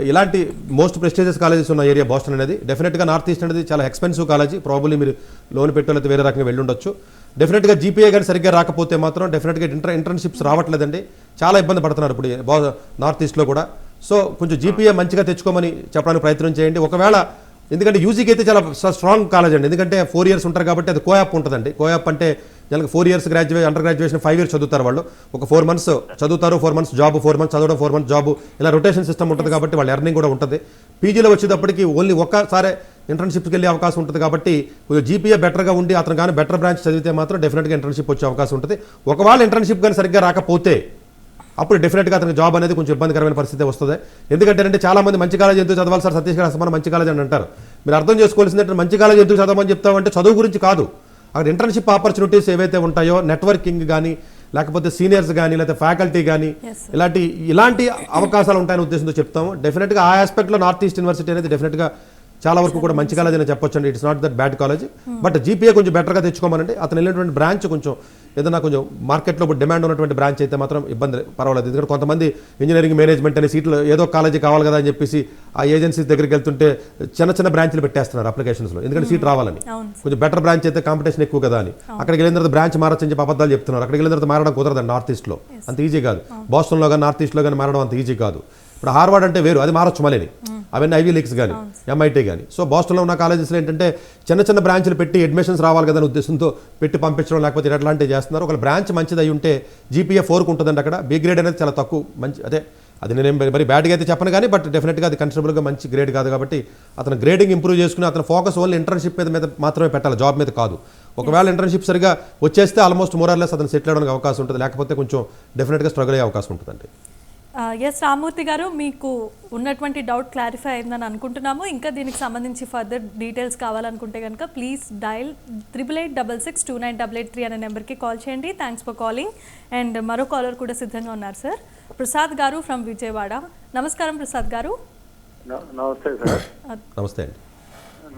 ఇలాంటి మోస్ట్ ప్రెస్టీజియస్ కాలేజెస్ ఉన్న ఏరియా బోస్టన్ అనేది. డెఫినెట్గా నార్త్ ఈస్ట్ అనేది చాలా ఎక్స్పెన్సివ్ కాలేజీ. ప్రాబబ్లీ మీరు లోన్ పెట్టాలైతే వేరే రకంగా వెళ్ళి ఉండొచ్చు. డెఫినెట్గా జీపీఏ కానీ సరిగ్గా రాకపోతే మాత్రం డెఫినెట్గా ఇంటర్న్షిప్స్ రావట్లేదండి. చాలా ఇబ్బంది పడుతున్నారు ఇప్పుడు నార్త్ ఈస్ట్లో కూడా. సో కొంచెం జీపీఏ మంచిగా తెచ్చుకోమని చెప్పడానికి ప్రయత్నం చేయండి. ఒకవేళ ఎందుకంటే యూజీకి అయితే చాలా స్ట్రాంగ్ కాలేజ్ అండి, ఎందుకంటే 4 years ఉంటారు కాబట్టి అది కోయాప్ ఉంటుందండి. కోయాప్ అంటే జనరల్గా 4 years అండర్ గ్రాడ్యుయేషన్ 5 years చదువుతారు వాళ్ళు. ఒక 4 months చదువుతారు, 4 months జాబ్, 4 months చదవడం, 4 months జాబ్, ఇలా రొటేషన్ సిస్టమ్ ఉంటుంది కాబట్టి వాళ్ళ ఎర్నింగ్ కూడా ఉంటుంది. పీజీలో వచ్చేటప్పటికి ఓన్లీ ఒక్కసారి ఇంటర్న్షిప్కి వెళ్ళే అవకాశం ఉంటుంది కాబట్టి కొంచెం జీపీఏ బెటర్గా ఉండి అతను కానీ బెటర్ బ్రాంచ్ చదివితే మాత్రం డెఫినెట్గా ఇంటర్న్షిప్ వచ్చే అవకాశం ఉంటుంది. ఒకవేళ ఇంటర్న్షిప్ కానీ సరిగ్గా రాకపోతే అప్పుడు డెఫినెట్గా అతనికి జాబ్ అనేది కొంచెం ఇబ్బందికరమైన పరిస్థితి వస్తుంది. ఎందుకంటే చాలా మంది మంచి కాలేజ్ ఎందుకు చదవాలి సార్ సతీష్ గారు అసలు మంచి కాలేజ్ అని అంటారు. మీరు అర్థం చేసుకోవాల్సిందంటే మంచి కాలేజ్ ఎందుకు చదవమని చెప్తామంటే చదువు గురించి కాదు, అక్కడ ఇంటర్న్షిప్ ఆపర్చునిటీస్ ఏవైతే ఉంటాయో, నెట్వర్కింగ్ కానీ, లేకపోతే సీనియర్స్ కానీ, లేకపోతే ఫ్యాకల్టీ కానీ, ఇలాంటి అవకాశాలు ఉంటాయనే ఉద్దేశంతో చెప్తాము. డెఫినెట్గా ఆ ఆస్పెక్ట్లో నార్త్ ఈస్ట్ యూనివర్సిటీ అనేది డెఫినెట్గా చాలా వరకు కూడా మంచి కాలేజ్ అని చెప్పొచ్చు అండి. It's not that bad college. But GPA కొంచెం బెటర్గా తెచ్చుకోమనండి. అతను వెళ్ళినటువంటి బ్రాంచ్ కొంచెం ఏదైనా కొంచెం మార్కెట్లో డిమాండ్ ఉన్నటువంటి బ్రాంచ్ అయితే మాత్రం ఇబ్బంది పర్వాలేదు. ఎందుకంటే కొంతమంది ఇంజనీరింగ్ మేనేజ్మెంట్ అనే సీట్లు ఏదో కాలేజీ కావాలి కదా అని చెప్పేసి ఆ ఏజెన్సీస్ దగ్గరికి వెళ్తుంటే చిన్న బ్రాంచ్లు పెట్టేస్తున్నారు అప్లికేషన్స్లో, ఎందుకంటే సీట్ రావాలని. కొంచెం బెటర్ బ్రాంచ్ అయితే కాంపిటీషన్ ఎక్కువ కదా అని అక్కడికి వెళ్ళిన తర్వాత బ్రాంచ్ మారచ్చని చెప్పి అబద్ధాలు చెప్తున్నారు. అక్కడికి వెళ్ళిన తర్వాత మారడం కుదరదండి నార్త్ ఈస్ట్లో, అంత ఈజీ కాదు. బోస్టన్లో కానీ నార్త్ ఈస్ట్లో కానీ మారడం అంత ఈజీ కాదు. ఇప్పుడు హార్వర్డ్ అంటే వేరు, అది మారచ్చు మళ్ళీ, అవన్నీ ఐవీ లీగ్స్ కానీ, ఎంఐటీ కానీ. సో బోస్టన్లో ఉన్న కాలేజెస్లో ఏంటంటే చిన్న బ్రాంచ్లు పెట్టి అడ్మిషన్స్ రావాలి కదా అనే ఉద్దేశంతో పెట్టి పంపించడం, లేకపోతే ఎట్లాంటివి చేస్తున్నారు. ఒక బ్రాంచ్ మంచిది అయి ఉంటే జీపీఏ 4 ఉంటుందండి అక్కడ. బి గ్రేడ్ అనేది చాలా తక్కువ, మంచి అదే అది నేను మరి బ్యాడ్గా అయితే చెప్పను కానీ, బట్ డెఫినెట్గా అది కన్సిడరబుల్గా మంచి గ్రేడ్ కాదు. కాబట్టి అతను గ్రేడింగ్ ఇంప్రూవ్ చేసుకుని అతను ఫోకస్ ఓన్లీ ఇంటర్న్షిప్ మీద మాత్రమే పెట్టాలి, జాబ్ మీద కాదు. ఒకవేళ ఇంటర్న్షిప్ సరిగా వచ్చేస్తే ఆల్మోస్ట్ మోరార్లెస్ అతను సెటిల్ అవ్వడానికి అవకాశం ఉంటుంది, లేకపోతే కొంచెం డెఫినెట్గా స్ట్రగుల్ అయ్యే అవకాశం ఉంటుందండి. ఎస్ రామూర్తి గారు, మీకు ఉన్నటువంటి డౌట్ క్లారిఫై అయిందని అనుకుంటున్నాము. ఇంకా దీనికి సంబంధించి ఫర్దర్ డీటెయిల్స్ కావాలనుకుంటే కనుక ప్లీజ్ డయల్ 8866298883 అనే నెంబర్కి కాల్ చేయండి. Thanks for calling. అండ్ మరో కాలర్ కూడా సిద్ధంగా ఉన్నారు సార్, ప్రసాద్ గారు ఫ్రమ్ విజయవాడ. నమస్కారం ప్రసాద్ గారు. నమస్తే సార్. నమస్తే అండి.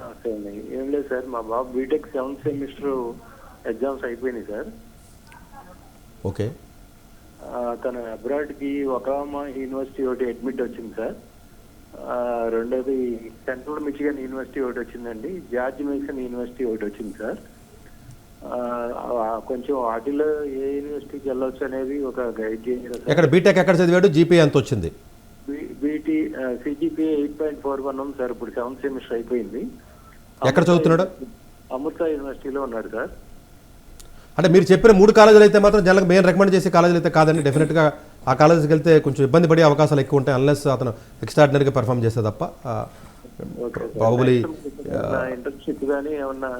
నమస్తే అండి. ఏం లేదు సార్, మా బాబు బీటెక్ 7th సెమిస్టర్ ఎగ్జామ్స్ అయిపోయినాయి సార్. ఓకే. తను అబ్రాడ్కి ఒకామా యూనివర్సిటీ ఒకటి అడ్మిట్ వచ్చింది సార్. రెండోది సెంట్రల్ మిచిగన్ యూనివర్సిటీ ఒకటి వచ్చిందండి. జార్జ్ మేసన్ యూనివర్సిటీ ఒకటి వచ్చింది సార్. కొంచెం వాటిలో ఏ యూనివర్సిటీకి వెళ్ళొచ్చు అనేది ఒక గైడ్ చేయాలి. ఎక్కడ బీటెక్ ఎక్కడ చదివాడు? జీపీఏ ఎంత వచ్చింది? సిజిపిఏ 8.41 ఉంది సార్. ఇప్పుడు 7th సెమిస్టర్ అయిపోయింది. ఎక్కడ చదువుతున్నాడు? అమృత యూనివర్సిటీలో ఉన్నాడు సార్. అంటే మీరు చెప్పిన 3 కాలేజీలు అయితే మాత్రం జనరల్గా మేము రికమెండ్ చేసే కాలేజీలు అయితే కాదండి. డెఫినెట్గా ఆ కాలేజీకి వెళ్తే కొంచెం ఇబ్బంది పడే అవకాశాలు ఎక్కువ ఉంటాయి, అన్లెస్ అతను ఎక్స్ట్రాడినరీగా పర్ఫామ్ చేస్తే తప్ప. ప్రాబబ్లీ ఇంటర్న్షిప్ కానీ ఏమన్నా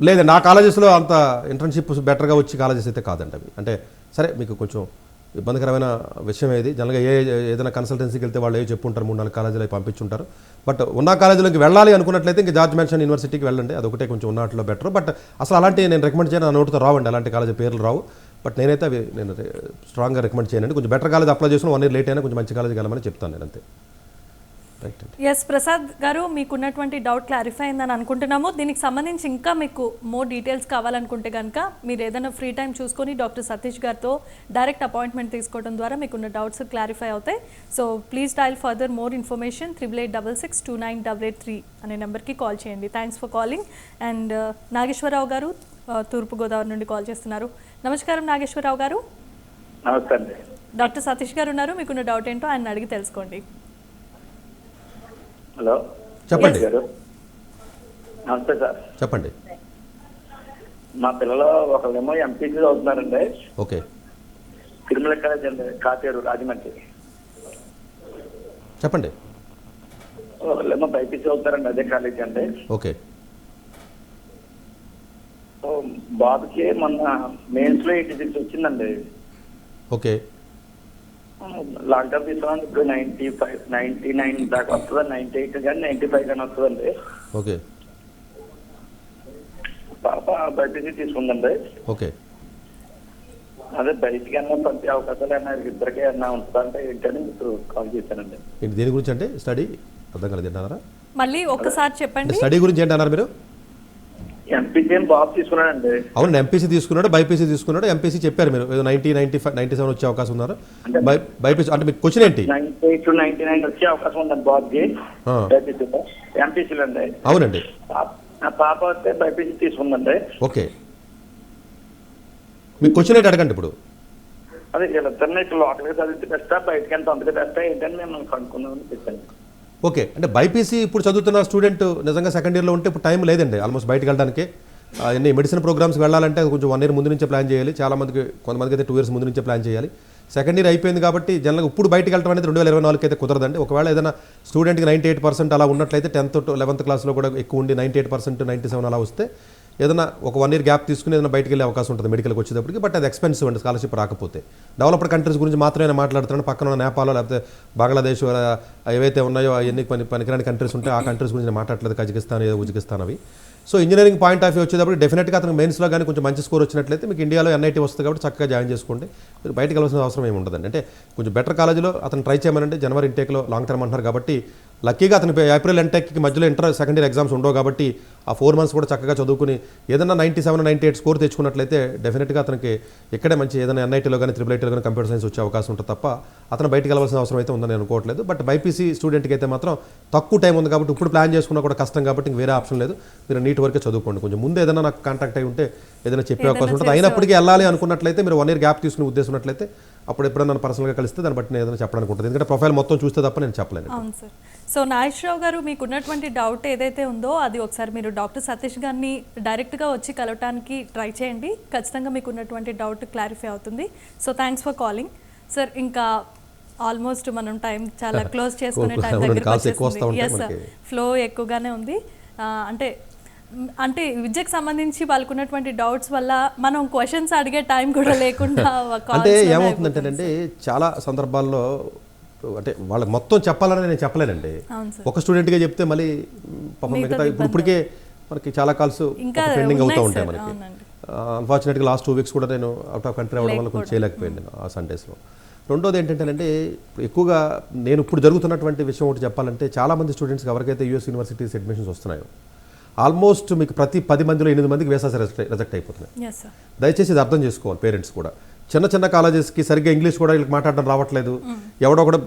లేదండి ఆ కాలేజెస్లో అంత ఇంటర్న్షిప్ బెటర్గా వచ్చి కాలేజెస్ అయితే కాదండి అవి. అంటే సరే మీకు కొంచెం ఇబ్బందికరమైన విషయం ఏది. జనరల్గా ఏదైనా కన్సల్టెన్సీకి వెళ్తే వాళ్ళు చెప్పుంటారు, 3-4 కాలేజీలు అవి పంపించుంటారు. బట్ ఉన్న కాలేజీలోకి వెళ్ళాలి అనుకున్నట్లయితే ఇంకా జార్జ్ మేసన్ యూనివర్సిటీకి వెళ్ళండి, అదొకటే కొంచెం ఉన్నట్లో బెటర్. బట్ అసలు అలాంటి నేను రికమెండ్ చేయను, నా నోటితో రావండి అలాంటి కాలేజీ పేర్లు రావు. బట్ నేనైతే అవి నేను స్ట్రాంగ్గా రికమెండ్ చేయనండి. కొంచెం బెటర్ కాలేజ్ అప్లై చేసుకుని 1 year లేట్ అయినా కొంచెం మంచి కాలేజ్కి వెళ్ళమని చెప్తాను నేను అంతే. రైట్ అండి. ఎస్ ప్రసాద్ గారు, మీకున్నటువంటి డౌట్ క్లారిఫై అయిందని అనుకుంటున్నాము. దీనికి సంబంధించి ఇంకా మీకు మోర్ డీటెయిల్స్ కావాలనుకుంటే కనుక మీరు ఏదైనా ఫ్రీ టైం చూసుకొని డాక్టర్ సతీష్ గారితో డైరెక్ట్ అపాయింట్మెంట్ తీసుకోవడం ద్వారా మీకున్న డౌట్స్ క్లారిఫై అవుతాయి. So please dial further more information 8886629883 అనే నెంబర్కి కాల్ చేయండి. Thanks for calling. And Nageswara Rao గారు తూర్పుగోదావరి నుండి కాల్ చేస్తున్నారు. నమస్కారం నాగేశ్వరరావు గారు. నమస్తే అండి. డాక్టర్ సతీష్ గారు ఉన్నారు, మీకున్న డౌట్ ఏంటో ఆయన అడిగి తెలుసుకోండి. హలో చెప్పండి గారు. నమస్తే సార్. చెప్పండి. మా పిల్లలు ఒకళ్ళేమో ఎంపీసీ చదువుతున్నారండి. ఓకే తిరుమల కాలేజ్ అండి, కాతేరు రాజమండ్రి. చెప్పండి. ఒకళ్ళేమో బైపీసీ చదువుతారండి, అదే కాలేజ్ అండి. ఓకే బాబుకి మొన్న మెయిన్స్ లో 86 వచ్చిందండి. ఓకే లాక్డౌన్ తీసుకున్నాను. ఇప్పుడు 95, 99 దాకా వస్తుంది, 98 కానీ 95 కానీ వస్తుందండి. ఓకే పాప బైపీసీ తీసుకుందండి. ఓకే అదే బయటికి అన్నా పంపే అవకాశాలు అన్నా ఇద్దరికి అన్నా ఉంటుందంటే ఏంటని ఇప్పుడు కాల్ చేశానండి. ఏంటి దేని గురించి అంటే స్టడీ అర్థం కాలేదు ఏంటన్నారా? మళ్ళీ ఒక్కసారి చెప్పండి. స్టడీ గురించి ఏంటన్నారు మీరు? ఎంపీసీ బాబు తీసుకున్నాడండి. అవును, ఎంపీసీ తీసుకున్నాడు, బైపీసీ తీసుకున్నాడు. ఎంపీసీ చెప్పారు మీరు 90, 95, 97 వచ్చే అవకాశం ఉన్నారు. బైపీసీ అంటే మీకు క్వశ్చన్ ఏంటి? 98 to 99 వచ్చే అవకాశం ఉందండి బాబుకి బైపీసీలో, ఎంపీసీలో అండి. అవునండి. పాప వస్తే బైపీసీ తీసుకుందండి. ఓకే, మీకు క్వశ్చన్ ఏంటి అడగండి ఇప్పుడు. అదే వీళ్ళిద్దరిని ఇట్లా లోకల్గా చదివితే బెస్టా బయటకి ఎంత అంతగా బెస్టా ఏంటని మేము కనుక్కున్నామని చెప్పాను. ఓకే, అంటే బైపీసీ ఇప్పుడు చదువుతున్న స్టూడెంట్ నిజంగా సెకండ్ ఇయర్లో ఉంటే ఇప్పుడు టైం లేదండి ఆల్మోస్ట్ బయటకు వెళ్ళడానికి. అన్ని మెడిసిన్ ప్రోగ్రామ్స్ వెళ్ళాలంటే కొంచెం 1 year ముందు నుంచే ప్లాన్ చేయాలి. చాలా మందికి, కొంతమందికి అయితే 2 years ముందు నుంచే ప్లాన్ చేయాలి. సెకండ్ ఇయర్ అయిపోయింది కాబట్టి జనరల్గా ఇప్పుడు బయటకు వెళ్ళడం అనేది 2024 అయితే కుదరదండి. ఒకవేళ ఏదైనా స్టూడెంట్కి 98% అలా ఉన్నట్లయితే 10th to 11th క్లాస్లో కూడా ఎక్కువ ఉండి 98%, 97 అలా వస్తే ఏదైనా ఒక 1 year గ్యాప్ తీసుకుని ఏదైనా బయటకు వెళ్ళే అవకాశం ఉంటుంది మెడికల్కి వచ్చేటప్పటికి. బట్ అది ఎక్స్పెన్సివ్ అండి స్కాలర్షిప్ రాకపోతే. డెవలప్డ్ కంట్రీస్ గురించి మాత్రమే మాట్లాడుతున్నాను. పక్కన ఉన్న నేపాల్ లేకపోతే బంగ్లాదేశ్ ఏవైతే ఉన్నాయో అవన్నీ పనికిరాని కంట్రీస్ ఉంటాయి, ఆ కంట్రీస్ గురించి నేను మాట్లాడలేదు. కజకిస్తాన్, ఏదో ఉజ్బెకిస్తాన్ అవి. So engineering point of view వచ్చేటప్పుడు డెఫినెట్గా అతను మెయిన్స్లో కానీ కొంచెం మంచి స్కోర్ వచ్చినట్లయితే మీకు ఇండియాలో NIT వస్తుంది కాబట్టి చక్కగా జాయిన్ చేసుకోండి. మీరు బయటకు వెళ్ళాల్సిన అవసరం ఏమి ఉండదండి. అంటే కొంచెం బెటర్ కాలేజీలో అతను ట్రై చేయమనండి. జనవరి ఇంటేక్లో లాంగ్ టర్మ్ అంటున్నారు కాబట్టి లక్కీగా అతను ఏప్రిల్ ఇంటేక్కి మధ్యలో సెకండ్ ఇయర్ ఎగ్జామ్స్ ఉండవు కాబట్టి ఆ 4 months కూడా చక్కగా చదువుకుని ఏదైనా 97, 98 స్కోర్ తెచ్చుకున్నట్లయితే డెఫినెట్గా అతనికి ఇక్కడే మంచి ఏదైనా NITలో కానీ IIITలో కానీ కంప్యూటర్ సైన్స్ వచ్చే అవకాశం ఉంటుంది తప్ప అతను బయటకు వెళ్ళాల్సిన అవసరం అయితే ఉందని అనుకోవట్లేదు. బట్ బైపీసీ స్టూడెంట్కి అయితే మాత్రం తక్కువ టైం ఉంది కాబట్టి ఇప్పుడు ప్లాన్ చేసుకున్నా కూడా కష్టం కాబట్టి ఇంక వేరే ఆప్షన్ లేదు. మీరు నీట్ వరకే చదువుకోండి. కొంచెం ముందు ఏదైనా నాకు కాంటాక్ట్ అయి ఉంటే ఏదైనా చెప్పే అవకాశం ఉంటుంది. అయినప్పటికీ వెళ్ళాలి అనుకున్నట్లయితే మీరు 1 year గ్యాప్ తీసుకునే ఉద్దేశం ఉన్నట్లయితే అప్పుడు ఎప్పుడైనా నన్ను పర్సనల్గా కలిస్తే దాన్ని బట్టి నేను ఏదైనా చెప్పడానికి ఉంటుంది. ఎందుకంటే ప్రొఫైల్ మొత్తం చూస్తే తప్ప నేను చెప్పలేను. అవును సార్. సో నాగేశ్వరరావు గారు, మీకు ఉన్నటువంటి డౌట్ ఏదైతే ఉందో అది ఒకసారి మీరు డాక్టర్ సతీష్ గారిని డైరెక్ట్గా వచ్చి కలవటానికి ట్రై చేయండి. ఖచ్చితంగా మీకు ఉన్నటువంటి డౌట్ క్లారిఫై అవుతుంది. So thanks for calling sir. ఇంకా ఆల్మోస్ట్ మనం టైం చాలా క్లోజ్ చేసుకునే టైం దగ్గరికి వచ్చేసింది. ఎస్ సార్, ఫ్లో ఎక్కువగానే ఉంది. అంటే విద్యకు సంబంధించి వాళ్ళకు ఉన్నటువంటి డౌట్స్ వల్ల మనం క్వశ్చన్స్ అడిగే టైం కూడా లేకుండా అంటే ఏమవుతుందంటేనండి చాలా సందర్భాల్లో అంటే వాళ్ళకి మొత్తం చెప్పాలని నేను చెప్పలేనండి. ఒక స్టూడెంట్గా చెప్తే మళ్ళీ పాపం మిగతా ఇప్పటికే మనకి చాలా కాల్స్ పెండింగ్ అవుతూ ఉంటాయి మనకి. అన్ఫార్చునేట్గా లాస్ట్ 2 weeks కూడా నేను అవుట్ ఆఫ్ కంట్రీ అవ్వడం వల్ల కొంచెం చేయలేకపోయాను నేను ఆ సండేస్లో. రెండోది ఏంటంటేనంటే ఎక్కువగా నేను ఇప్పుడు జరుగుతున్నటువంటి విషయం ఒకటి చెప్పాలంటే చాలామంది స్టూడెంట్స్కి ఎవరికైతే US యూనివర్సిటీస్ అడ్మిషన్స్ వస్తున్నాయో ఆల్మోస్ట్ మీకు ప్రతి 10 మందిలో 8 మందికి వీసాస్ రిజెక్ట్ అయిపోతున్నాయి. దయచేసి ఇది అర్థం చేసుకోవాలి పేరెంట్స్ కూడా. చిన్న కాలేజెస్కి సరిగ్గా ఇంగ్లీష్ కూడా వీళ్ళకి మాట్లాడడం రావట్లేదు. ఎవడో కూడా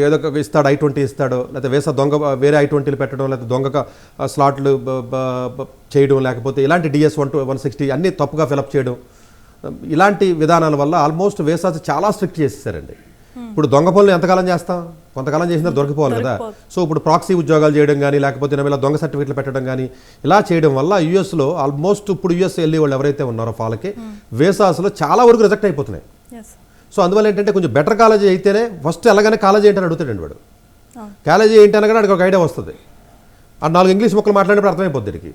ఏదో ఒక ఇస్తాడు, I-20 ఇస్తాడు, లేకపోతే వీసా దొంగ వేరే I-20లు పెట్టడం, లేకపోతే దొంగగా స్లాట్లు చేయడం, లేకపోతే ఇలాంటి DS 160 అన్నీ తప్పుగా ఫిలప్ చేయడం, ఇలాంటి విధానాల వల్ల ఆల్మోస్ట్ వీసాస్ చాలా స్ట్రిక్ట్ చేసేసారండి. ఇప్పుడు దొంగ పనులు ఎంతకాలం చేస్తాం? కొంతకాలం చేసినా దొరికిపోవాలి కదా. సో ఇప్పుడు ప్రాక్సీ ఉద్యోగాలు చేయడం కానీ లేకపోతే ఇలా దొంగ సర్టిఫికెట్లు పెట్టడం కానీ ఇలా చేయడం వల్ల యూఎస్లో ఆల్మోస్ట్ ఇప్పుడు US వెళ్ళే వాళ్ళు ఎవరైతే ఉన్నారో వాళ్ళకి వీసాస్లో చాలా వరకు రిజెక్ట్ అయిపోతున్నాయి. సో అందువల్ల ఏంటంటే కొంచెం బెటర్ కాలేజీ అయితేనే ఫస్ట్ ఎలాగనే కాలేజీ ఏంటని అడుగుతాడండి వాడు. కాలేజీ ఏంటని కూడా అడిగి ఒక ఐడియా వస్తుంది. ఆ 4 ఇంగ్లీష్ ముక్కలు మాట్లాడినప్పుడు అర్థమైపోద్ది వీడికి.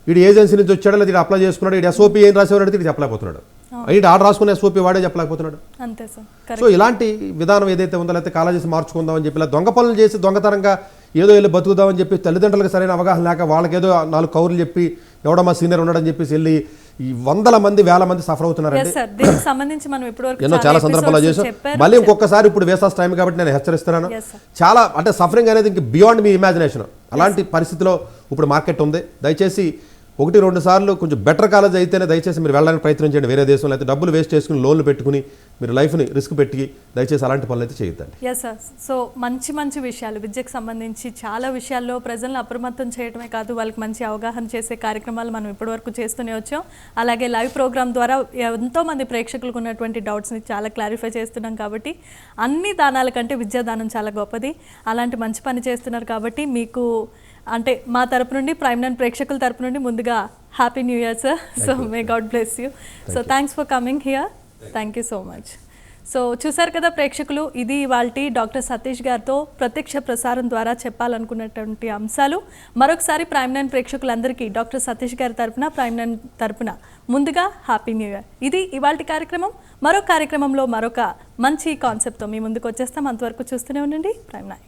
వీడు ఏజెన్సీ నుంచి వచ్చాడో లేదా వీడు అప్లై చేసుకున్నాడు, వీడు SOP ఏం రాసేవాడు అడిగితే వీడు చెప్పలేకపోతున్నాడు, వీడు ఆర్డర్ రాసుకున్న SOP వాడే చెప్పలేకపోతున్నాడు. సో ఇలాంటి విధానం ఏదైతే ఉందో లేకపోతే కాలేజెస్ మార్చుకుందామని చెప్పి ఇలా దొంగ పనులు చేసి దొంగతనంగా ఏదో వెళ్ళి బతుకుదామని చెప్పి తల్లిదండ్రులకు సరైన అవగాహన లేక వాళ్ళకేదో 4 కౌరులు చెప్పి ఎవడో మా సీనియర్ ఉన్నాడని చెప్పేసి వెళ్ళి ఈ వందల మంది వేల మంది సఫర్ అవుతున్నారండి. Yes, sir. దీనికి సంబంధించి మనం ఇప్పటివరకు ఎన్నో చాలా సందర్భాల్లో చేసాం. మళ్ళీ ఇంకొకసారి ఇప్పుడు వేసాస్ టైం కాబట్టి నేను హెచ్చరిస్తున్నాను. Yes, sir. చాలా అంటే సఫరింగ్ అనేది ఇంక బియాండ్ మీ ఇమాజినేషన్. అలాంటి పరిస్థితిలో ఇప్పుడు మార్కెట్ ఉంది. దయచేసి 1-2 సార్లు కొంచెం బెటర్ కాలేజ్ అయితేనే దయచేసి మీరు వెళ్ళడానికి ప్రయత్నం చేయండి. వేరే దేశంలో అయితే డబ్బులు వేస్ట్ చేసుకుని లోన్లు పెట్టుకుని మీరు లైఫ్ని రిస్క్ పెట్టి దయచేసి అలాంటి పనులు అయితే చేయొద్దండి. Yes sir. సో మంచి విషయాలు విద్యకు సంబంధించి చాలా విషయాల్లో ప్రజలను అప్రమత్తం చేయడమే కాదు, వాళ్ళకి మంచి అవగాహన చేసే కార్యక్రమాలు మనం ఇప్పటివరకు చేస్తూనే వచ్చాం. అలాగే లైవ్ ప్రోగ్రామ్ ద్వారా ఎంతోమంది ప్రేక్షకులకు ఉన్నటువంటి డౌట్స్ని చాలా క్లారిఫై చేస్తున్నాం. కాబట్టి అన్ని దానాల కంటే విద్యాదానం చాలా గొప్పది. అలాంటి మంచి పని చేస్తున్నారు కాబట్టి మీకు అంటే మా తరపు నుండి ప్రైమ్9 ప్రేక్షకుల తరపు నుండి ముందుగా happy new year sir. So may God bless you. So thanks for coming here. Thank you so much. So చూసారు కదా ప్రేక్షకులు, ఇది ఇవాల్టి డాక్టర్ సతీష్ గారితో ప్రత్యక్ష ప్రసారం ద్వారా చెప్పాలనుకున్నటువంటి అంశాలు. మరొకసారి ప్రైమ్9 ప్రేక్షకులందరికీ డాక్టర్ సతీష్ గారి తరపున ప్రైమ్9 తరపున ముందుగా హ్యాపీ న్యూ ఇయర్. ఇది ఇవాల్టి కార్యక్రమం. మరో కార్యక్రమంలో మరొక మంచి కాన్సెప్ట్తో మీ ముందుకు వచ్చేస్తాం. అంతవరకు చూస్తూనే ఉండండి ప్రైమ్9.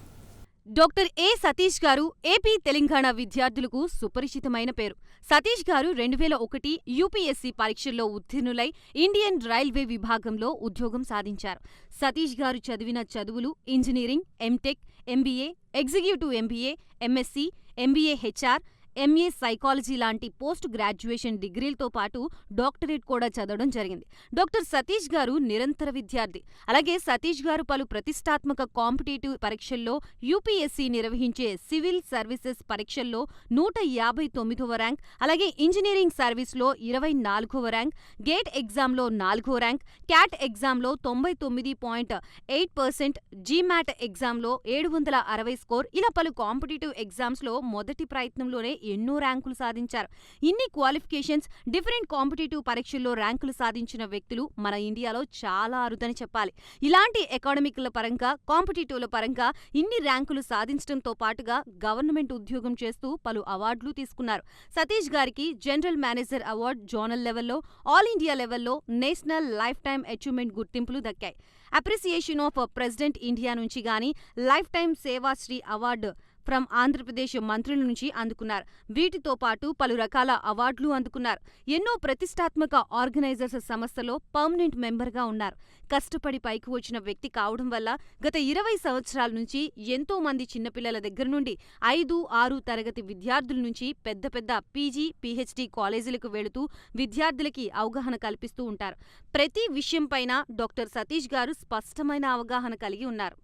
డాక్టర్ ఏ సతీష్ గారు ఏపీ తెలంగాణ విద్యార్థులకు సుపరిచితమైన పేరు. సతీష్ గారు 2001 యూపీఎస్సీ పరీక్షల్లో ఉత్తీర్ణులై ఇండియన్ రైల్వే విభాగంలో ఉద్యోగం సాధించారు. సతీష్ గారు చదివిన చదువులు engineering, MTech, MBA, executive MBA, MSc, MBA HR, MA psychology లాంటి పోస్ట్ గ్రాడ్యుయేషన్ డిగ్రీలతో పాటు డాక్టరేట్ కూడా చదవడం జరిగింది. డాక్టర్ సతీష్ గారు నిరంతర విద్యార్థి. అలాగే సతీష్ గారు పలు ప్రతిష్టాత్మక కాంపిటేటివ్ పరీక్షల్లో యూపీఎస్సీ నిర్వహించే సివిల్ సర్వీసెస్ పరీక్షల్లో 159వ ర్యాంక్, అలాగే ఇంజనీరింగ్ సర్వీస్లో 24వ ర్యాంక్, గేట్ ఎగ్జామ్లో 4వ ర్యాంక్, క్యాట్ ఎగ్జామ్లో 99.8%, జీమాట్ ఎగ్జామ్లో 760 స్కోర్, ఇలా పలు కాంపిటేటివ్ ఎగ్జామ్స్లో మొదటి ప్రయత్నంలోనే ఎన్నో ర్యాంకులు సాధించారు. ఇన్ని క్వాలిఫికేషన్స్, డిఫరెంట్ కాంపిటేటివ్ పరీక్షల్లో ర్యాంకులు సాధించిన వ్యక్తులు మన ఇండియాలో చాలా అరుదని చెప్పాలి. ఇలాంటి అకాడమిక్ల పరంగా, కాంపిటేటివ్ల పరంగా ఇన్ని ర్యాంకులు సాధించడంతో పాటుగా గవర్నమెంట్ ఉద్యోగం చేస్తూ పలు అవార్డులు తీసుకున్నారు. సతీష్ గారికి జనరల్ మేనేజర్ అవార్డు జోనల్ లెవెల్లో, ఆల్ ఇండియా లెవెల్లో నేషనల్ లైఫ్ టైమ్ అచీవ్మెంట్ గుర్తింపులు దక్కాయి. అప్రిసియేషన్ ఆఫ్ ప్రెసిడెంట్ ఇండియా నుంచి గానీ lifetime Sevashri award from Andhra Pradesh మంత్రుల నుంచి అందుకున్నారు. వీటితో పాటు పలు రకాల అవార్డులు అందుకున్నారు. ఎన్నో ప్రతిష్టాత్మక ఆర్గనైజర్స్ సంస్థలో పర్మనెంట్ మెంబర్గా ఉన్నారు. కష్టపడి పైకి వచ్చిన వ్యక్తి కావడం వల్ల గత 20 సంవత్సరాల నుంచి ఎంతో మంది చిన్నపిల్లల దగ్గర నుండి 5, 6 తరగతి విద్యార్థుల నుంచి పెద్ద పెద్ద పీజీ, పీహెచ్డీ కాలేజీలకు వెళుతూ విద్యార్థులకి అవగాహన కల్పిస్తూ ఉంటారు. ప్రతి విషయంపైన డాక్టర్ సతీష్ గారు స్పష్టమైన అవగాహన కలిగి ఉన్నారు.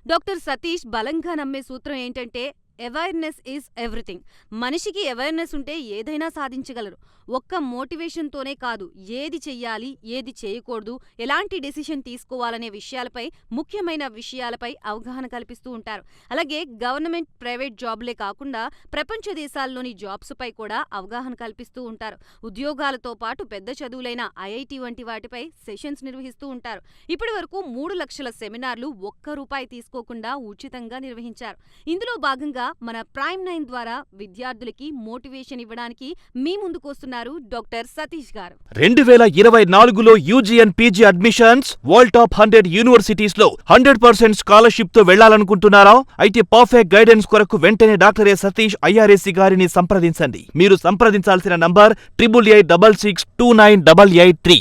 డాక్టర్ సతీష్ బలంగా నమ్మే సూత్రం ఏంటంటే అవేర్నెస్ ఈజ్ ఎవ్రీథింగ్. మనిషికి అవేర్నెస్ ఉంటే ఏదైనా సాధించగలరు. ఒక్క మోటివేషన్తోనే కాదు, ఏది చెయ్యాలి, ఏది చేయకూడదు, ఎలాంటి డెసిషన్ తీసుకోవాలనే విషయాలపై, ముఖ్యమైన విషయాలపై అవగాహన కల్పిస్తూ ఉంటారు. అలాగే గవర్నమెంట్, ప్రైవేట్ జాబ్లే కాకుండా ప్రపంచ దేశాల్లోని జాబ్స్పై కూడా అవగాహన కల్పిస్తూ ఉంటారు. ఉద్యోగాలతో పాటు పెద్ద చదువులైన ఐఐటి వంటి వాటిపై సెషన్స్ నిర్వహిస్తూ ఉంటారు. ఇప్పటి వరకు 3 లక్షల సెమినార్లు ₹1 తీసుకోకుండా ఉచితంగా నిర్వహించారు. ఇందులో భాగంగా మన ప్రైమ్9 ద్వారా విద్యార్థులకి మోటివేషన్ ఇవ్వడానికి మీ ముందుకొస్తున్నారు డాక్టర్ సతీష్ గారు. 2024లో UG and PG admissions world top 100 universities లో 100% స్కాలర్షిప్ తో వెళ్లాలనుకుంటున్నారా? అయితే పర్ఫెక్ట్ గైడెన్స్ కొరకు వెంటనే డాక్టర్ ఏ సతీష్ ఐఆర్ఏసీ గారిని సంప్రదించండి. మీరు సంప్రదించాల్సిన నంబర్ 8886698883.